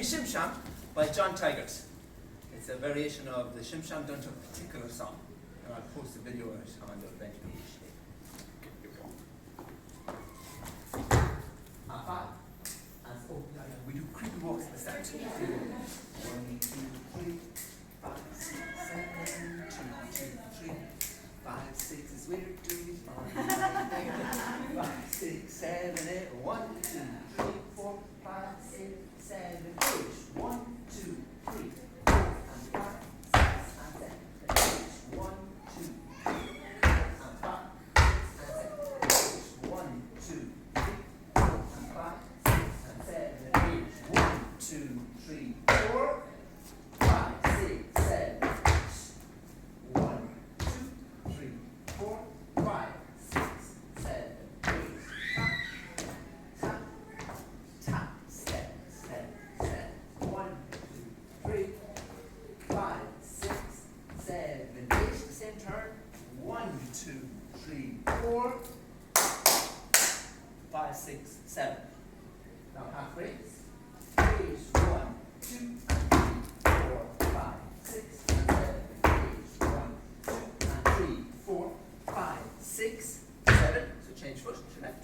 me Shimsham by John Tigert. It's a variation of the Shimsham done to a particular song. And I'll post a video of it on the event page. We do creepy walks at the start. 1, 2, 3, 5, 6, 7, 2, 3, 5, 6 is where do we find 5, 6, 7, 8, 1, 2, 3, 4, 5, 6, 7, 8, 1, 2, 3, 4, and 5, 6, and 7, 8, 1, 2, 3, 4, and 5, 6, and 7, 8, 1, 2, 3, 4, and 5, 6, and 7, 8, 1, 2, 3, 4, 5, 6, 7, 8, 1, 2, 3, 4, 5, 6, 7, 8, tap, tap, step, step, step, 1, 2, 3, 5, 6, 7, 8, the same turn, 1, 2, 3, 4, 5, 6, 7. Now half breaks. 8, 1, 2, 3, 4, 5, 6, and 7. 8, 1, 2, and 3, 4, 5, 6, 7. So change foot to left.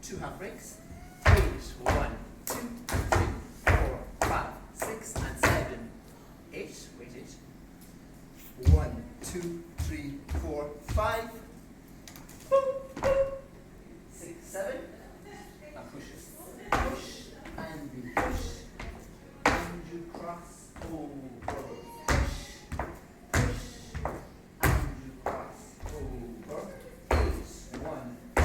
2 half breaks. 8, 1, 2, 3, 4, 5, 6, and 7. 8, wait 8. 1, 2, 3, 4, 5. 6, 7. Now pushes. Push and you push and you cross over. Push, push and you cross over. 8, 1, 2,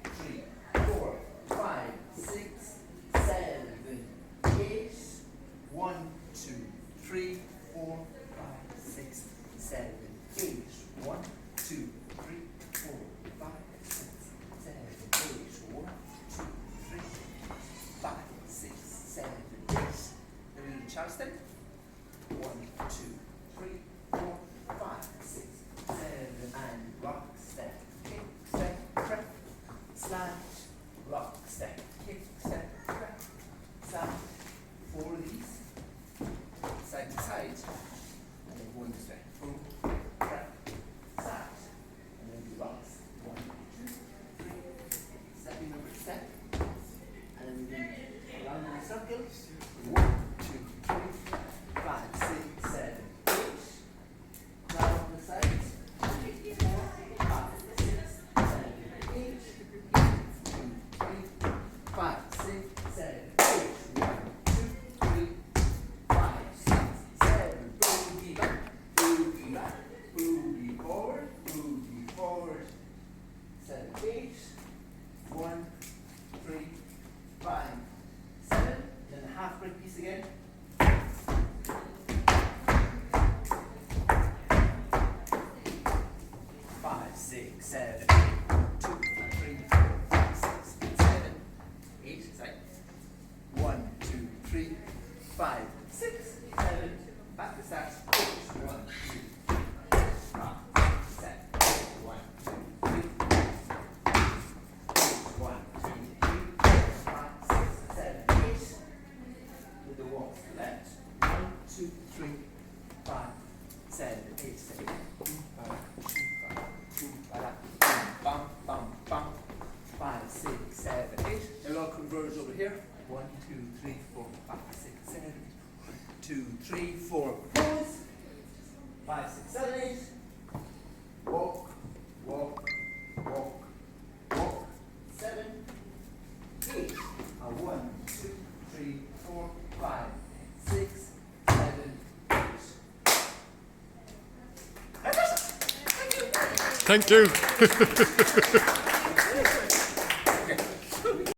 3, 4, 5, 6, 7, 8. 1, 2, 3, 4, 5, 6, 7, 8. 1, 2, 3, 4, 5, 6, 7, 8. 1, 2, 3, 5, 6, 7, 8. Then we do Charleston. 1, 2, 3, 4, 5, 6, 7, and rock step, kick, step, crack, slide, rock step, kick, step, crack, slide. 4 of these, side to side, and then go this way. Boom, crack, slide, and then do rocks. 1, 2, 3, stepping over step, and then we do around in circles. 1, 2, 3, 5, 6, 7, 8. Now on the sides. 4, 5, 6, 7, 8. 2, 3, 5, 6, 7, 8. 1, 2, 3, 5, 6, 7. Boogie back, boogie back, boogie forward, 7, 8. 1, 3, 5, 7. Then the half break piece again. 5, 6, 7, 8. 2, 3, 4, 5, 6, 7, 8. Side. 1, 2, 3, 5, 6, 7. Back to start. 1, 2, 5, 7, 1, 2, 3. 1, 2, 3, 4, 5, 6, 7, 8. With the walks to the left. 1, 2, 3, 5, 7, 8. Step. Bum, bum, bum. 5, 6, 7, 8. Now all converge over here. 1, 2, 3, 4, 5, 6, 7. 2, 3, 4. Pause. 5, 6, 7, 8. Walk, walk, walk, walk. 7, 8. 1, 2, 3, 4, 5, 6, 7, 8. Thank you.